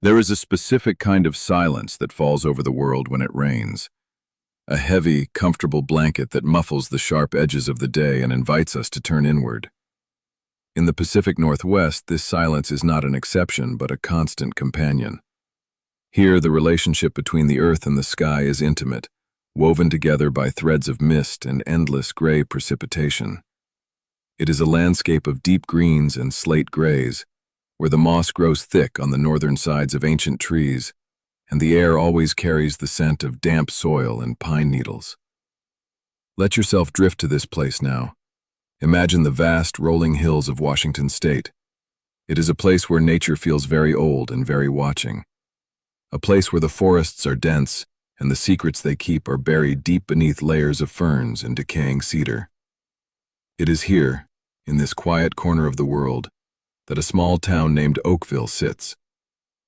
There is a specific kind of silence that falls over the world when it rains. A heavy, comfortable blanket that muffles the sharp edges of the day and invites us to turn inward. In the Pacific Northwest, this silence is not an exception but a constant companion. Here, the relationship between the earth and the sky is intimate, woven together by threads of mist and endless gray precipitation. It is a landscape of deep greens and slate grays, where the moss grows thick on the northern sides of ancient trees, and the air always carries the scent of damp soil and pine needles. Let yourself drift to this place now. Imagine the vast, rolling hills of Washington State. It is a place where nature feels very old and very watching. A place where the forests are dense, and the secrets they keep are buried deep beneath layers of ferns and decaying cedar. It is here, in this quiet corner of the world, that a small town named Oakville sits,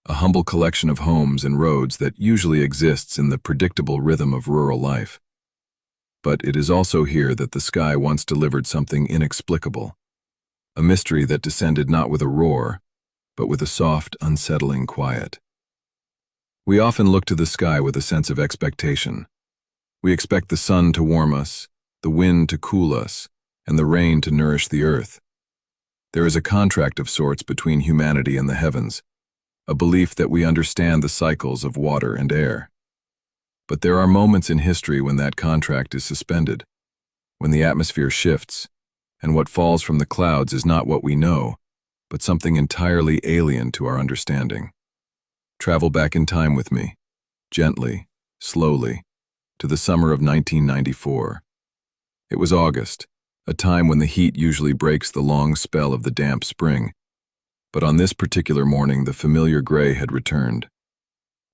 a humble collection of homes and roads that usually exists in the predictable rhythm of rural life. But it is also here that the sky once delivered something inexplicable, a mystery that descended not with a roar, but with a soft, unsettling quiet. We often look to the sky with a sense of expectation. We expect the sun to warm us, the wind to cool us, and the rain to nourish the earth. There is a contract of sorts between humanity and the heavens, a belief that we understand the cycles of water and air. But there are moments in history when that contract is suspended, when the atmosphere shifts, and what falls from the clouds is not what we know, but something entirely alien to our understanding. Travel back in time with me, gently, slowly, to the summer of 1994. It was August, a time when the heat usually breaks the long spell of the damp spring. But on this particular morning, the familiar gray had returned.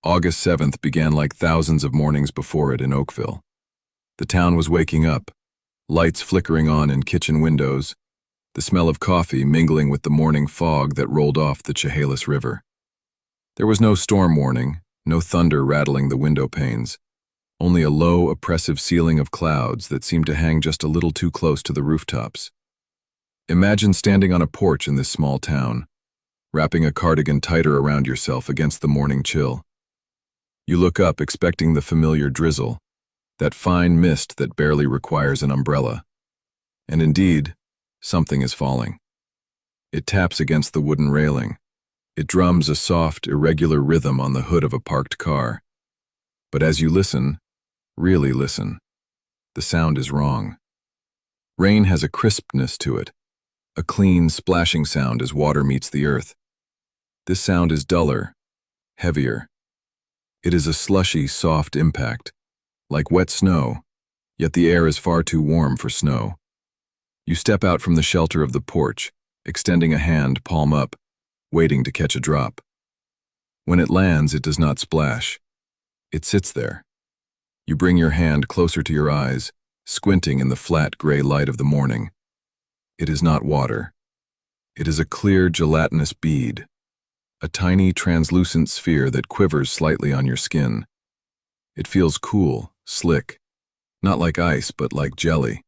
August 7th began like thousands of mornings before it in Oakville. The town was waking up, lights flickering on in kitchen windows, the smell of coffee mingling with the morning fog that rolled off the Chehalis River. There was no storm warning, no thunder rattling the window panes, only a low, oppressive ceiling of clouds that seemed to hang just a little too close to the rooftops. Imagine standing on a porch in this small town, wrapping a cardigan tighter around yourself against the morning chill. You look up expecting the familiar drizzle, that fine mist that barely requires an umbrella. And indeed, something is falling. It taps against the wooden railing. It drums a soft, irregular rhythm on the hood of a parked car. But as you listen, really listen, the sound is wrong. Rain has a crispness to it, a clean, splashing sound as water meets the earth. This sound is duller, heavier. It is a slushy, soft impact, like wet snow, yet the air is far too warm for snow. You step out from the shelter of the porch, extending a hand palm up, waiting to catch a drop. When it lands, it does not splash. It sits there. You bring your hand closer to your eyes, squinting in the flat gray light of the morning. It is not water. It is a clear, gelatinous bead, a tiny, translucent sphere that quivers slightly on your skin. It feels cool, slick, not like ice, but like jelly.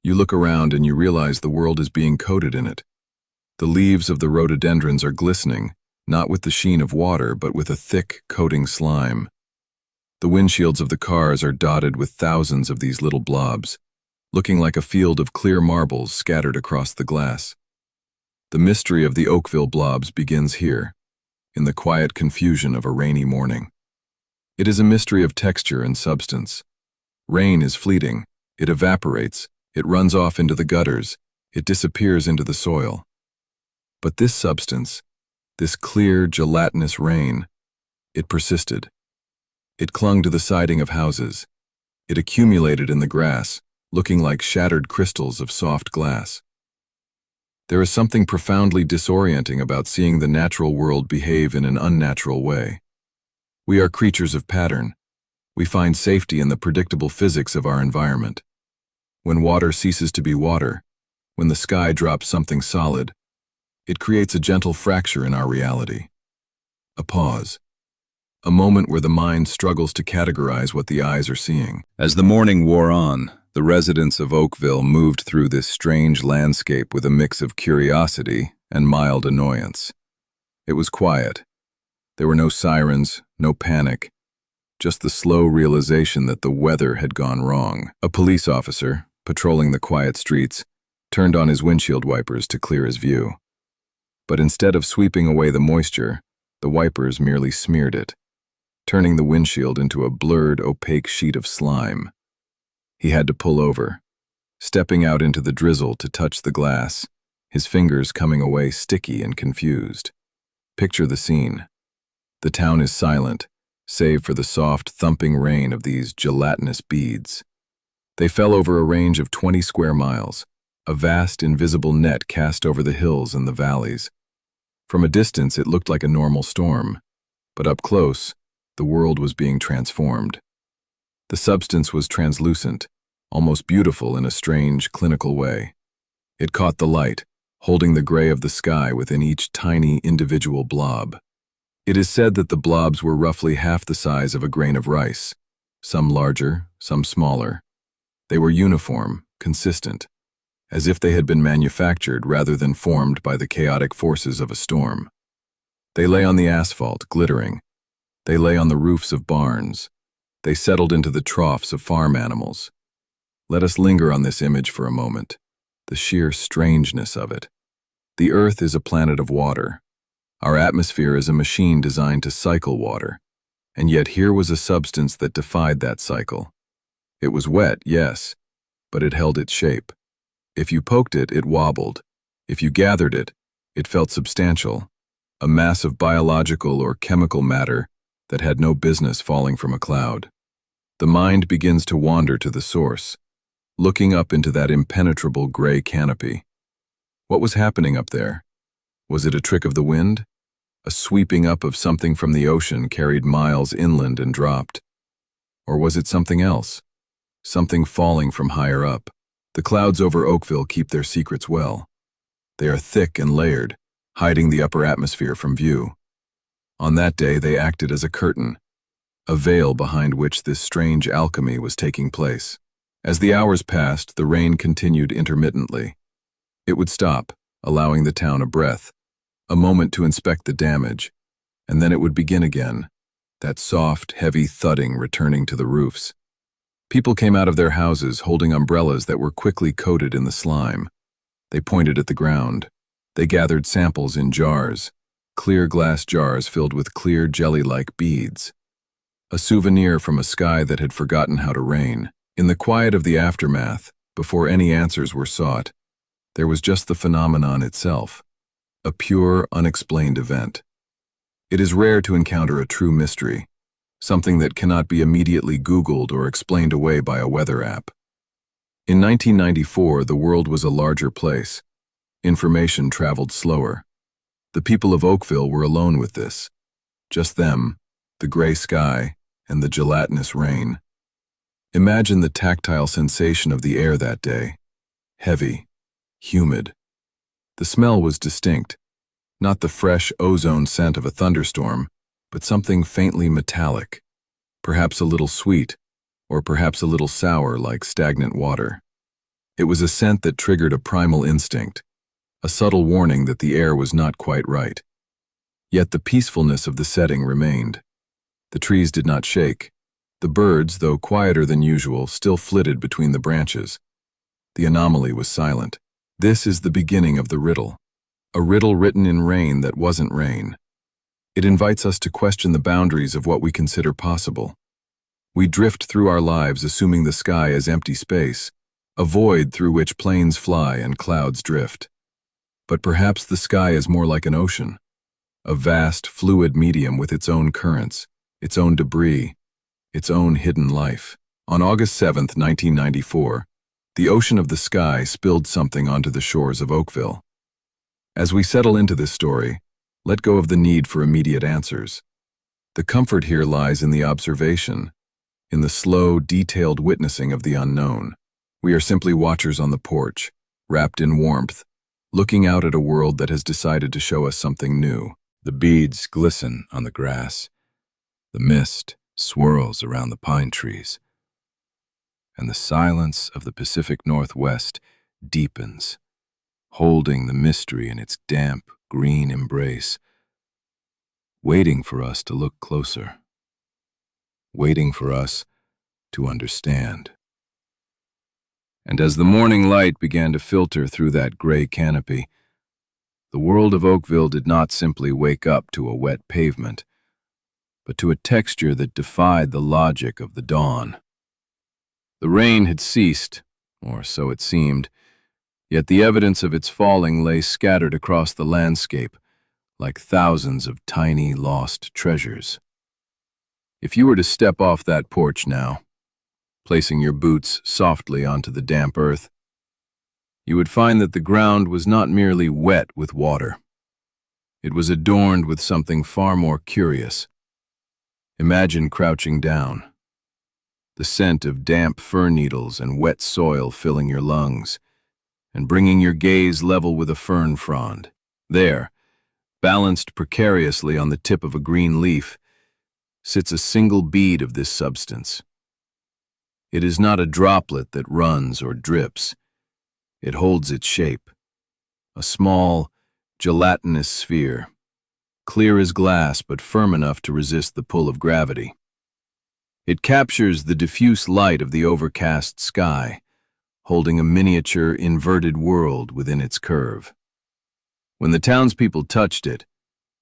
You look around and you realize the world is being coated in it. The leaves of the rhododendrons are glistening, not with the sheen of water, but with a thick, coating slime. The windshields of the cars are dotted with thousands of these little blobs, looking like a field of clear marbles scattered across the glass. The mystery of the Oakville Blobs begins here, in the quiet confusion of a rainy morning. It is a mystery of texture and substance. Rain is fleeting, it evaporates, it runs off into the gutters, it disappears into the soil. But this substance, this clear, gelatinous rain, it persisted. It clung to the siding of houses. It accumulated in the grass, looking like shattered crystals of soft glass. There is something profoundly disorienting about seeing the natural world behave in an unnatural way. We are creatures of pattern. We find safety in the predictable physics of our environment. When water ceases to be water, when the sky drops something solid, it creates a gentle fracture in our reality. A pause. A moment where the mind struggles to categorize what the eyes are seeing. As the morning wore on, the residents of Oakville moved through this strange landscape with a mix of curiosity and mild annoyance. It was quiet. There were no sirens, no panic, just the slow realization that the weather had gone wrong. A police officer, patrolling the quiet streets, turned on his windshield wipers to clear his view. But instead of sweeping away the moisture, the wipers merely smeared it, turning the windshield into a blurred, opaque sheet of slime. He had to pull over, stepping out into the drizzle to touch the glass, his fingers coming away sticky and confused. Picture the scene. The town is silent, save for the soft, thumping rain of these gelatinous beads. They fell over a range of 20 square miles, a vast, invisible net cast over the hills and the valleys. From a distance, it looked like a normal storm, but up close, the world was being transformed. The substance was translucent, almost beautiful in a strange, clinical way. It caught the light, holding the gray of the sky within each tiny, individual blob. It is said that the blobs were roughly half the size of a grain of rice, some larger, some smaller. They were uniform, consistent, as if they had been manufactured rather than formed by the chaotic forces of a storm. They lay on the asphalt, glittering. They lay on the roofs of barns. They settled into the troughs of farm animals. Let us linger on this image for a moment, the sheer strangeness of it. The Earth is a planet of water. Our atmosphere is a machine designed to cycle water, and yet here was a substance that defied that cycle. It was wet, yes, but it held its shape. If you poked it, it wobbled. If you gathered it, it felt substantial, a mass of biological or chemical matter that had no business falling from a cloud. The mind begins to wander to the source, looking up into that impenetrable gray canopy. What was happening up there? Was it a trick of the wind? A sweeping up of something from the ocean carried miles inland and dropped? Or was it something else? Something falling from higher up? The clouds over Oakville keep their secrets well. They are thick and layered, hiding the upper atmosphere from view. On that day, they acted as a curtain, a veil behind which this strange alchemy was taking place. As the hours passed, the rain continued intermittently. It would stop, allowing the town a breath, a moment to inspect the damage, and then it would begin again, that soft, heavy thudding returning to the roofs. People came out of their houses holding umbrellas that were quickly coated in the slime. They pointed at the ground. They gathered samples in jars, clear glass jars filled with clear jelly-like beads. A souvenir from a sky that had forgotten how to rain. In the quiet of the aftermath, before any answers were sought, there was just the phenomenon itself, a pure, unexplained event. It is rare to encounter a true mystery, something that cannot be immediately Googled or explained away by a weather app. In 1994, the world was a larger place. Information traveled slower. The people of Oakville were alone with this. Just them, the gray sky, and the gelatinous rain. Imagine the tactile sensation of the air that day. Heavy, humid. The smell was distinct, not the fresh ozone scent of a thunderstorm, but something faintly metallic, perhaps a little sweet, or perhaps a little sour like stagnant water. It was a scent that triggered a primal instinct, a subtle warning that the air was not quite right. Yet the peacefulness of the setting remained. The trees did not shake. The birds, though quieter than usual, still flitted between the branches. The anomaly was silent. This is the beginning of the riddle, a riddle written in rain that wasn't rain. It invites us to question the boundaries of what we consider possible. We drift through our lives assuming the sky is empty space, a void through which planes fly and clouds drift. But perhaps the sky is more like an ocean, a vast, fluid medium with its own currents, its own debris, its own hidden life. On August 7, 1994, the ocean of the sky spilled something onto the shores of Oakville. As we settle into this story, let go of the need for immediate answers. The comfort here lies in the observation, in the slow, detailed witnessing of the unknown. We are simply watchers on the porch, wrapped in warmth, looking out at a world that has decided to show us something new. The beads glisten on the grass. The mist swirls around the pine trees. And the silence of the Pacific Northwest deepens, holding the mystery in its damp, green embrace. waiting for us to look closer, waiting for us to understand. And as the morning light began to filter through that gray canopy, the world of Oakville did not simply wake up to a wet pavement, but to a texture that defied the logic of the dawn. The rain had ceased, or so it seemed, yet the evidence of its falling lay scattered across the landscape like thousands of tiny lost treasures. If you were to step off that porch now, placing your boots softly onto the damp earth, you would find that the ground was not merely wet with water. It was adorned with something far more curious. Imagine crouching down, the scent of damp fir needles and wet soil filling your lungs, and bringing your gaze level with a fern frond. There, balanced precariously on the tip of a green leaf, sits a single bead of this substance. It is not a droplet that runs or drips. It holds its shape, a small, gelatinous sphere, clear as glass but firm enough to resist the pull of gravity. It captures the diffuse light of the overcast sky, holding a miniature, inverted world within its curve. When the townspeople touched it,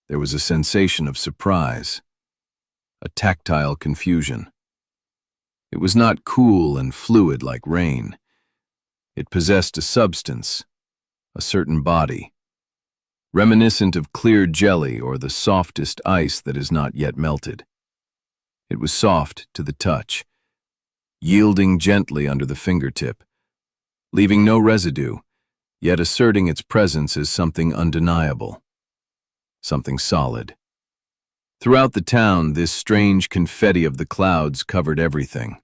there was a sensation of surprise, a tactile confusion. It was not cool and fluid like rain. It possessed a substance, a certain body, reminiscent of clear jelly or the softest ice that is not yet melted. It was soft to the touch, yielding gently under the fingertip, leaving no residue, yet asserting its presence as something undeniable, something solid. Throughout the town, this strange confetti of the clouds covered everything.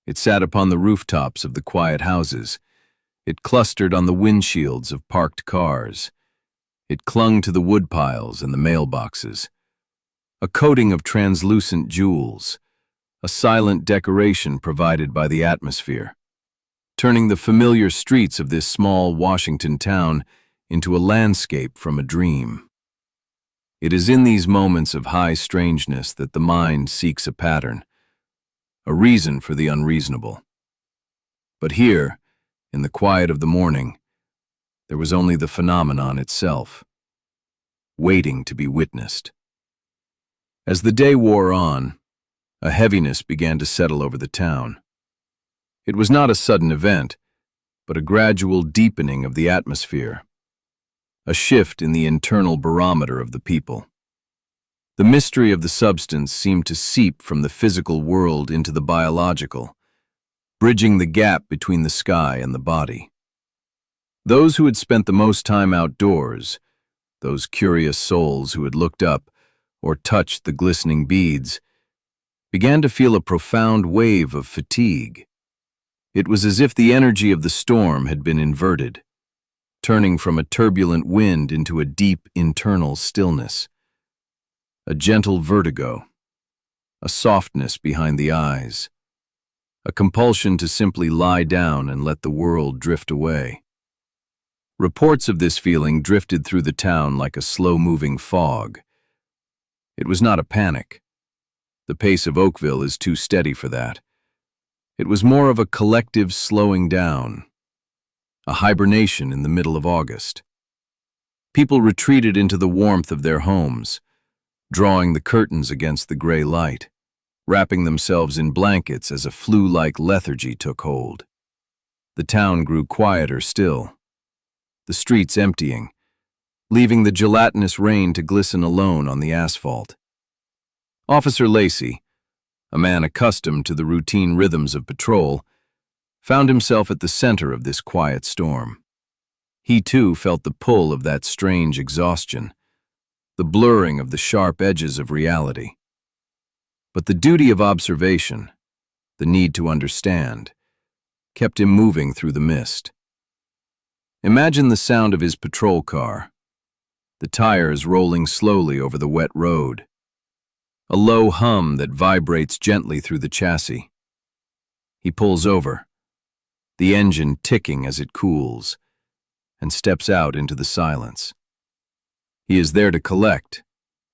It sat upon the rooftops of the quiet houses. It clustered on the windshields of parked cars. It clung to the woodpiles and the mailboxes. A coating of translucent jewels, a silent decoration provided by the atmosphere, turning the familiar streets of this small Washington town into a landscape from a dream. It is in these moments of high strangeness that the mind seeks a pattern, a reason for the unreasonable. But here, in the quiet of the morning, there was only the phenomenon itself, waiting to be witnessed. As the day wore on, a heaviness began to settle over the town. It was not a sudden event, but a gradual deepening of the atmosphere, a shift in the internal barometer of the people. The mystery of the substance seemed to seep from the physical world into the biological, bridging the gap between the sky and the body. Those who had spent the most time outdoors, those curious souls who had looked up or touched the glistening beads, began to feel a profound wave of fatigue. It was as if the energy of the storm had been inverted, turning from a turbulent wind into a deep internal stillness. A gentle vertigo, a softness behind the eyes, a compulsion to simply lie down and let the world drift away. Reports of this feeling drifted through the town like a slow-moving fog. It was not a panic. The pace of Oakville is too steady for that. It was more of a collective slowing down, a hibernation in the middle of August. People retreated into the warmth of their homes, drawing the curtains against the gray light, wrapping themselves in blankets as a flu-like lethargy took hold. The town grew quieter still, the streets emptying, leaving the gelatinous rain to glisten alone on the asphalt. Officer Lacey, a man accustomed to the routine rhythms of patrol, found himself at the center of this quiet storm. He too felt the pull of that strange exhaustion, the blurring of the sharp edges of reality. But the duty of observation, the need to understand, kept him moving through the mist. Imagine the sound of his patrol car, the tires rolling slowly over the wet road, a low hum that vibrates gently through the chassis. He pulls over, the engine ticking as it cools, and steps out into the silence. He is there to collect,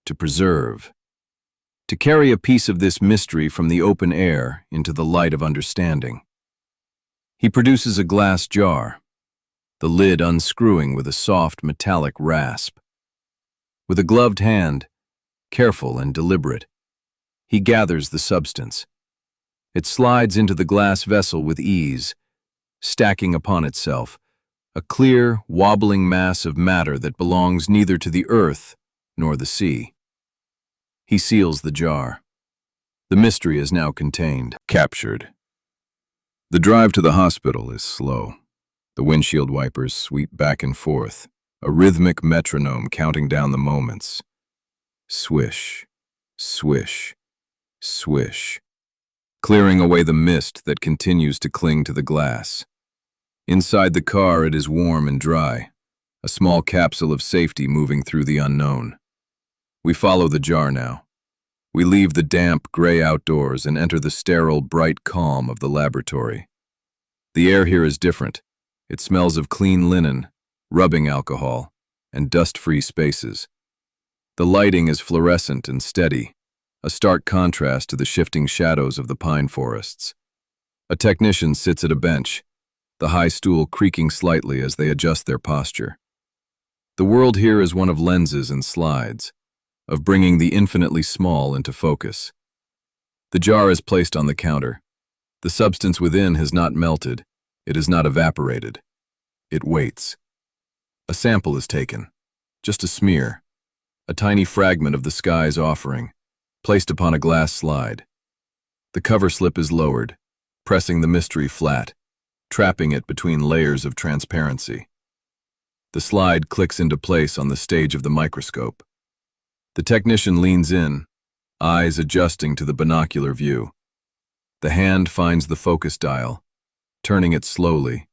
to preserve, to carry a piece of this mystery from the open air into the light of understanding. He produces a glass jar, the lid unscrewing with a soft metallic rasp. With a gloved hand, careful and deliberate, he gathers the substance. It slides into the glass vessel with ease, stacking upon itself, a clear, wobbling mass of matter that belongs neither to the earth nor the sea. He seals the jar. The mystery is now contained, captured. The drive to the hospital is slow. The windshield wipers sweep back and forth, a rhythmic metronome counting down the moments. Swish, swish, swish, clearing away the mist that continues to cling to the glass. Inside the car it is warm and dry, a small capsule of safety moving through the unknown. We follow the jar now. We leave the damp, gray outdoors and enter the sterile, bright calm of the laboratory. The air here is different. It smells of clean linen, rubbing alcohol, and dust-free spaces. The lighting is fluorescent and steady, a stark contrast to the shifting shadows of the pine forests. A technician sits at a bench, the high stool creaking slightly as they adjust their posture. The world here is one of lenses and slides, of bringing the infinitely small into focus. The jar is placed on the counter. The substance within has not melted. It has not evaporated. It waits. A sample is taken, just a smear, a tiny fragment of the sky's offering, placed upon a glass slide. The cover slip is lowered, pressing the mystery flat, trapping it between layers of transparency. The slide clicks into place on the stage of the microscope. The technician leans in, eyes adjusting to the binocular view. The hand finds the focus dial, turning it slowly,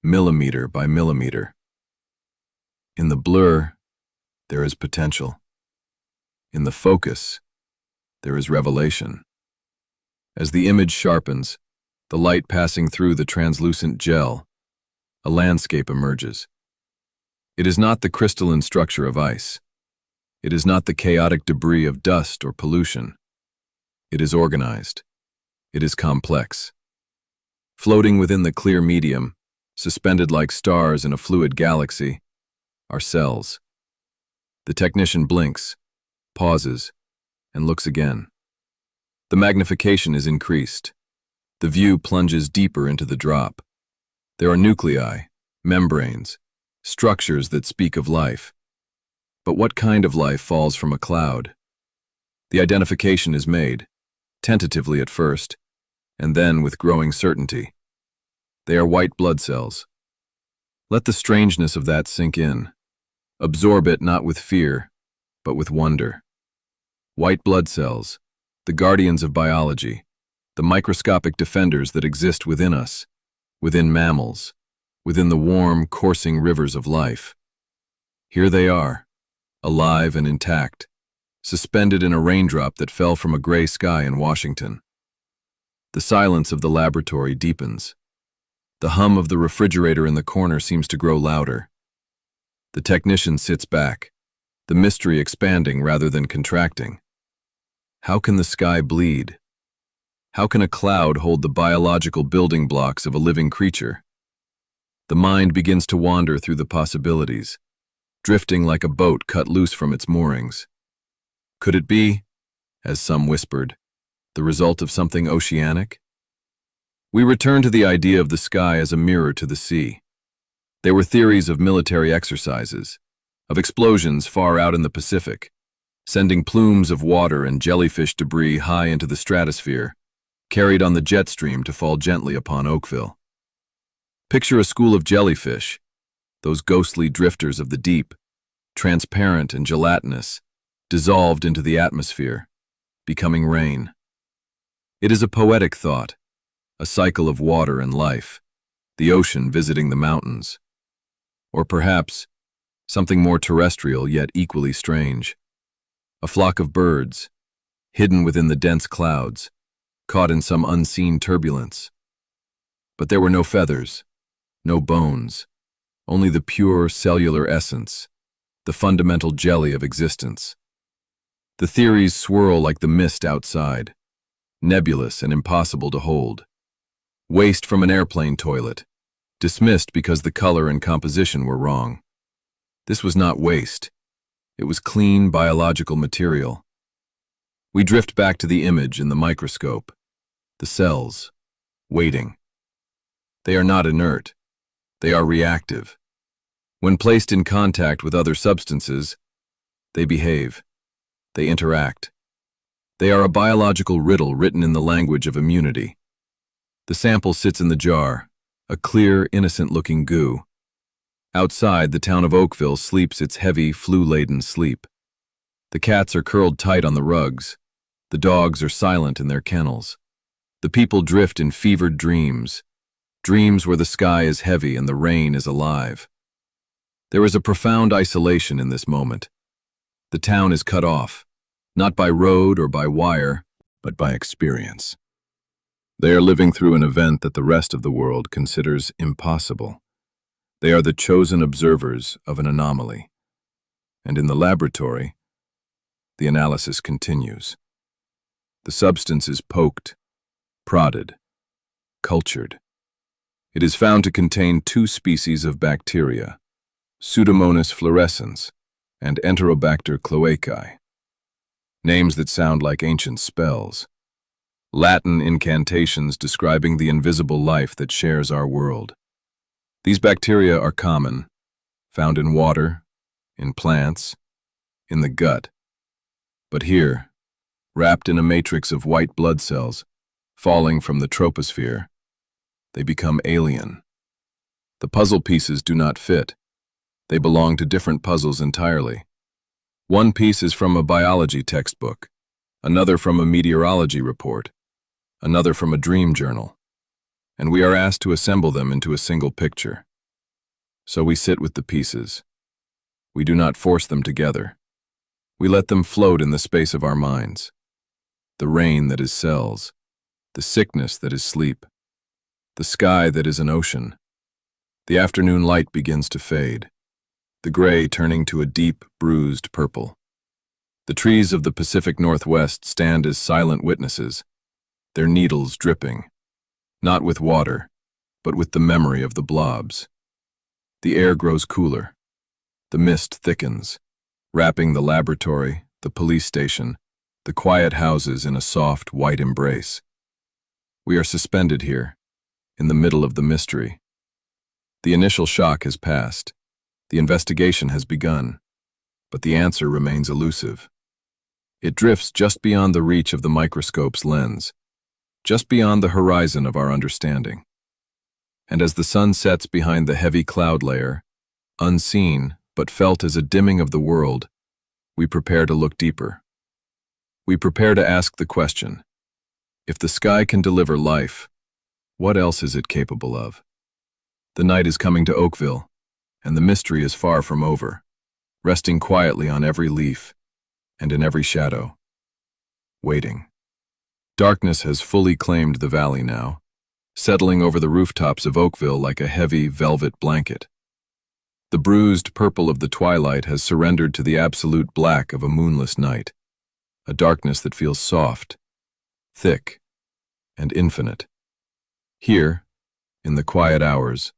millimeter by millimeter. In the blur, there is potential. In the focus, there is revelation. As the image sharpens, the light passing through the translucent gel, a landscape emerges. It is not the crystalline structure of ice. It is not the chaotic debris of dust or pollution. It is organized. It is complex. Floating within the clear medium, suspended like stars in a fluid galaxy, are cells. The technician blinks, pauses, and looks again. The magnification is increased. The view plunges deeper into the drop. There are nuclei, membranes, structures that speak of life. But what kind of life falls from a cloud? The identification is made, tentatively at first, and then with growing certainty. They are white blood cells. Let the strangeness of that sink in. Absorb it not with fear, but with wonder. White blood cells, the guardians of biology, the microscopic defenders that exist within us, within mammals, within the warm, coursing rivers of life. Here they are, alive and intact, suspended in a raindrop that fell from a gray sky in Washington. The silence of the laboratory deepens. The hum of the refrigerator in the corner seems to grow louder. The technician sits back, the mystery expanding rather than contracting. How can the sky bleed? How can a cloud hold the biological building blocks of a living creature? The mind begins to wander through the possibilities, drifting like a boat cut loose from its moorings. Could it be, as some whispered, the result of something oceanic? We return to the idea of the sky as a mirror to the sea. There were theories of military exercises, of explosions far out in the Pacific, sending plumes of water and jellyfish debris high into the stratosphere, carried on the jet stream to fall gently upon Oakville. Picture a school of jellyfish, those ghostly drifters of the deep, transparent and gelatinous, dissolved into the atmosphere, becoming rain. It is a poetic thought, a cycle of water and life, the ocean visiting the mountains. Or perhaps, something more terrestrial yet equally strange. A flock of birds, hidden within the dense clouds, caught in some unseen turbulence. But there were no feathers, no bones, only the pure cellular essence, the fundamental jelly of existence. The theories swirl like the mist outside, nebulous and impossible to hold. Waste from an airplane toilet, dismissed because the color and composition were wrong. This was not waste. It was clean biological material. We drift back to the image in the microscope. The cells, waiting. They are not inert. They are reactive. When placed in contact with other substances, they behave. They interact. They are a biological riddle written in the language of immunity. The sample sits in the jar, a clear, innocent-looking goo. Outside, the town of Oakville sleeps its heavy, flu-laden sleep. The cats are curled tight on the rugs. The dogs are silent in their kennels. The people drift in fevered dreams, dreams where the sky is heavy and the rain is alive. There is a profound isolation in this moment. The town is cut off, not by road or by wire, but by experience. They are living through an event that the rest of the world considers impossible. They are the chosen observers of an anomaly. And in the laboratory, the analysis continues. The substance is poked, prodded, cultured. It is found to contain 2 species of bacteria, Pseudomonas fluorescens and Enterobacter cloacae. Names that sound like ancient spells. Latin incantations describing the invisible life that shares our world. These bacteria are common, found in water, in plants, in the gut. But here, wrapped in a matrix of white blood cells, falling from the troposphere, they become alien. The puzzle pieces do not fit. They belong to different puzzles entirely. One piece is from a biology textbook, another from a meteorology report, another from a dream journal, and we are asked to assemble them into a single picture. So we sit with the pieces. We do not force them together. We let them float in the space of our minds. The rain that is cells, the sickness that is sleep, the sky that is an ocean. The afternoon light begins to fade, the gray turning to a deep, bruised purple. The trees of the Pacific Northwest stand as silent witnesses, their needles dripping, not with water, but with the memory of the blobs. The air grows cooler. The mist thickens, wrapping the laboratory, the police station, the quiet houses in a soft, white embrace. We are suspended here, in the middle of the mystery. The initial shock has passed. The investigation has begun, but the answer remains elusive. It drifts just beyond the reach of the microscope's lens, just beyond the horizon of our understanding. And as the sun sets behind the heavy cloud layer, unseen but felt as a dimming of the world, we prepare to look deeper. We prepare to ask the question, if the sky can deliver life, what else is it capable of? The night is coming to Oakville, and the mystery is far from over, resting quietly on every leaf and in every shadow, waiting. Darkness has fully claimed the valley now, settling over the rooftops of Oakville like a heavy velvet blanket. The bruised purple of the twilight has surrendered to the absolute black of a moonless night, a darkness that feels soft, thick, and infinite. Here, in the quiet hours,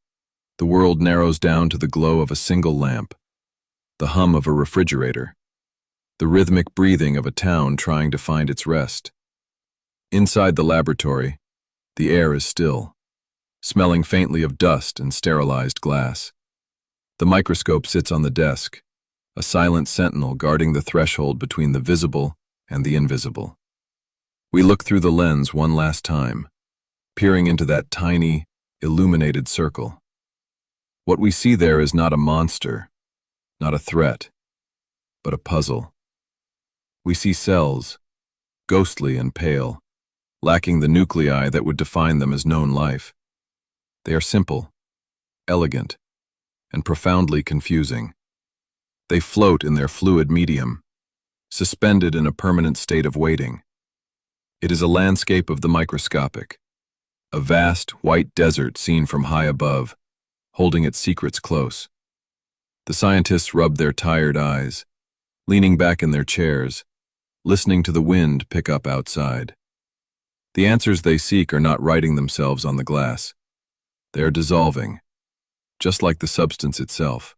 the world narrows down to the glow of a single lamp, the hum of a refrigerator, the rhythmic breathing of a town trying to find its rest. Inside the laboratory, the air is still, smelling faintly of dust and sterilized glass. The microscope sits on the desk, a silent sentinel guarding the threshold between the visible and the invisible. We look through the lens one last time, peering into that tiny, illuminated circle. What we see there is not a monster, not a threat, but a puzzle. We see cells, ghostly and pale, lacking the nuclei that would define them as known life. They are simple, elegant, and profoundly confusing. They float in their fluid medium, suspended in a permanent state of waiting. It is a landscape of the microscopic, a vast white desert seen from high above, holding its secrets close. The scientists rub their tired eyes, leaning back in their chairs, listening to the wind pick up outside. The answers they seek are not writing themselves on the glass. They are dissolving, just like the substance itself.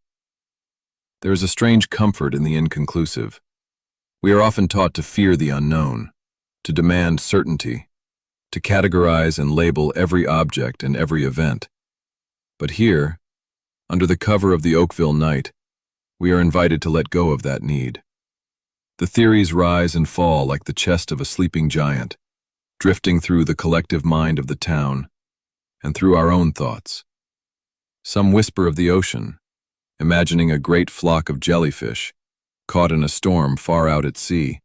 There is a strange comfort in the inconclusive. We are often taught to fear the unknown, to demand certainty, to categorize and label every object and every event. But here, under the cover of the Oakville night, we are invited to let go of that need. The theories rise and fall like the chest of a sleeping giant, drifting through the collective mind of the town and through our own thoughts. Some whisper of the ocean, imagining a great flock of jellyfish caught in a storm far out at sea,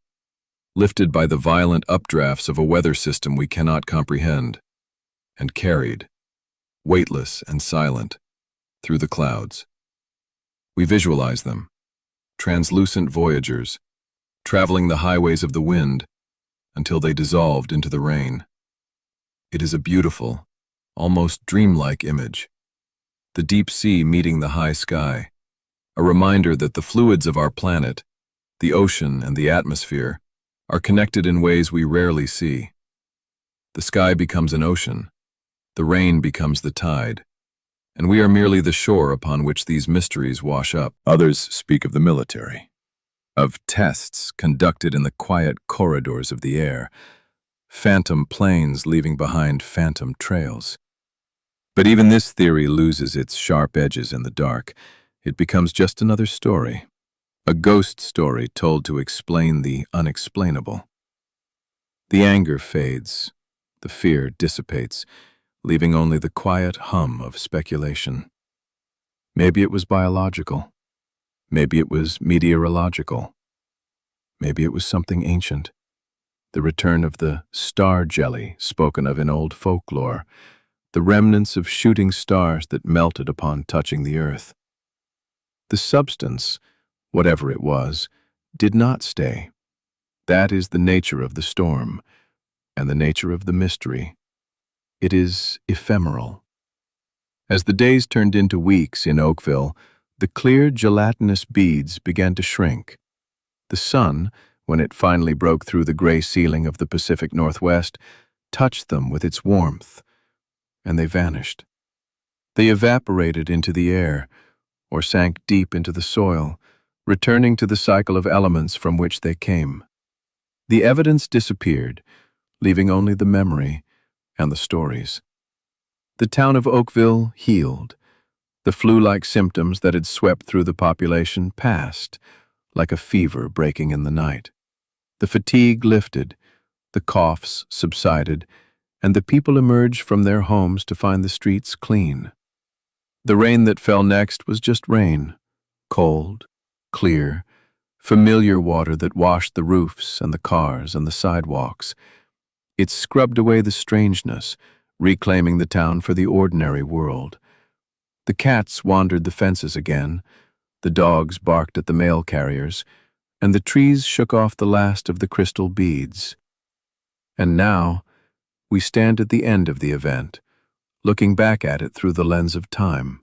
lifted by the violent updrafts of a weather system we cannot comprehend, and carried, weightless and silent, through the clouds. We visualize them, translucent voyagers, traveling the highways of the wind until they dissolved into the rain. It is a beautiful, almost dreamlike image. The deep sea meeting the high sky, a reminder that the fluids of our planet, the ocean and the atmosphere, are connected in ways we rarely see. The sky becomes an ocean, the rain becomes the tide, and we are merely the shore upon which these mysteries wash up. Others speak of the military, of tests conducted in the quiet corridors of the air, phantom planes leaving behind phantom trails. But even this theory loses its sharp edges in the dark. It becomes just another story, a ghost story told to explain the unexplainable. The anger fades, the fear dissipates, leaving only the quiet hum of speculation. Maybe it was biological. Maybe it was meteorological. Maybe it was something ancient. The return of the star jelly spoken of in old folklore, the remnants of shooting stars that melted upon touching the earth. The substance, whatever it was, did not stay. That is the nature of the storm, and the nature of the mystery. It is ephemeral. As the days turned into weeks in Oakville, the clear gelatinous beads began to shrink. The sun, when it finally broke through the gray ceiling of the Pacific Northwest, touched them with its warmth, and they vanished. They evaporated into the air, or sank deep into the soil, returning to the cycle of elements from which they came. The evidence disappeared, leaving only the memory and the stories. The town of Oakville healed. The flu-like symptoms that had swept through the population passed, like a fever breaking in the night. The fatigue lifted, the coughs subsided, and the people emerged from their homes to find the streets clean. The rain that fell next was just rain, cold, clear, familiar water that washed the roofs and the cars and the sidewalks. It scrubbed away the strangeness, reclaiming the town for the ordinary world. The cats wandered the fences again, the dogs barked at the mail carriers, and the trees shook off the last of the crystal beads. And now, we stand at the end of the event, looking back at it through the lens of time.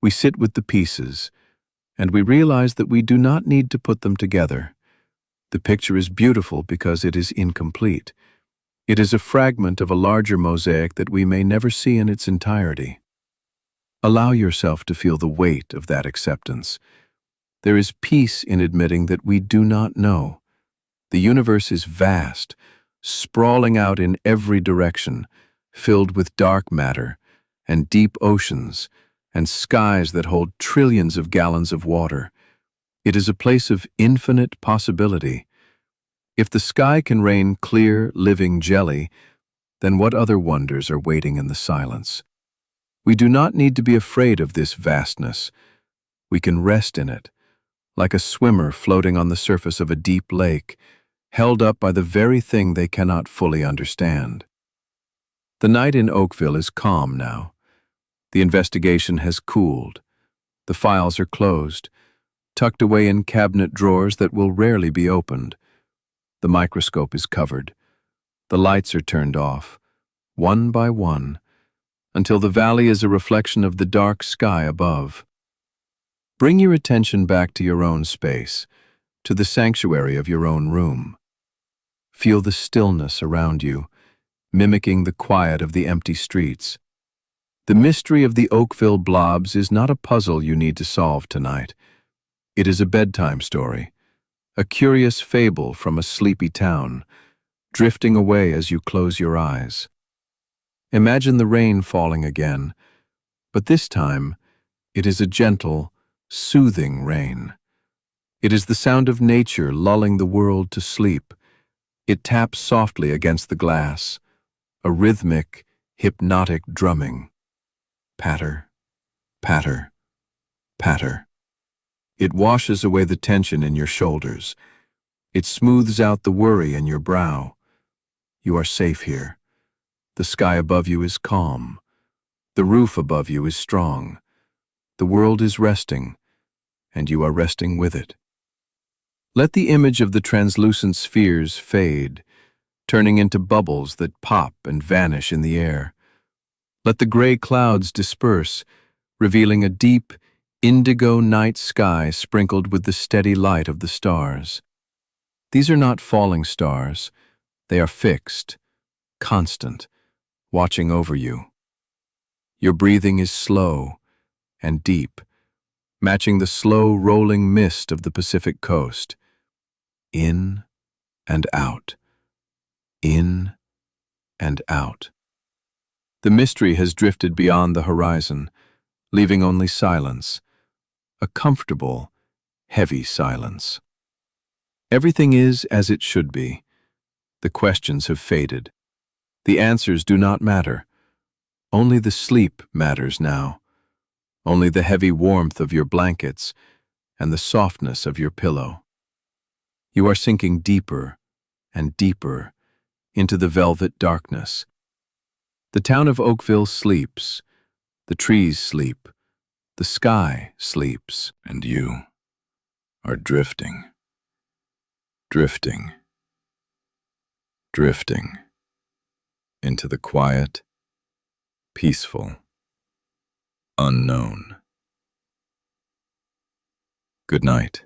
We sit with the pieces, and we realize that we do not need to put them together. The picture is beautiful because it is incomplete. It is a fragment of a larger mosaic that we may never see in its entirety. Allow yourself to feel the weight of that acceptance. There is peace in admitting that we do not know. The universe is vast, sprawling out in every direction, filled with dark matter and deep oceans and skies that hold trillions of gallons of water. It is a place of infinite possibility. If the sky can rain clear, living jelly, then what other wonders are waiting in the silence? We do not need to be afraid of this vastness. We can rest in it, like a swimmer floating on the surface of a deep lake, held up by the very thing they cannot fully understand. The night in Oakville is calm now. The investigation has cooled. The files are closed, tucked away in cabinet drawers that will rarely be opened. The microscope is covered. The lights are turned off, one by one, until the valley is a reflection of the dark sky above. Bring your attention back to your own space. to the sanctuary of your own room. Feel the stillness around you, mimicking the quiet of the empty streets. The mystery of the Oakville Blobs is not a puzzle you need to solve tonight. It is a bedtime story, a curious fable from a sleepy town, drifting away as you close your eyes. Imagine the rain falling again, but this time it is a gentle, soothing rain. It is the sound of nature lulling the world to sleep. It taps softly against the glass, a rhythmic, hypnotic drumming. Patter, patter, patter. It washes away the tension in your shoulders. It smooths out the worry in your brow. You are safe here. The sky above you is calm. The roof above you is strong. The world is resting, and you are resting with it. Let the image of the translucent spheres fade, turning into bubbles that pop and vanish in the air. Let the gray clouds disperse, revealing a deep, indigo night sky sprinkled with the steady light of the stars. These are not falling stars. They are fixed, constant, watching over you. Your breathing is slow and deep, matching the slow rolling mist of the Pacific coast. In and out, in and out. The mystery has drifted beyond the horizon, leaving only silence, a comfortable, heavy silence. Everything is as it should be. The questions have faded. The answers do not matter. Only the sleep matters now. Only the heavy warmth of your blankets and the softness of your pillow. You are sinking deeper and deeper into the velvet darkness. The town of Oakville sleeps. The trees sleep. The sky sleeps. And you are drifting, drifting, drifting into the quiet, peaceful, unknown. Good night.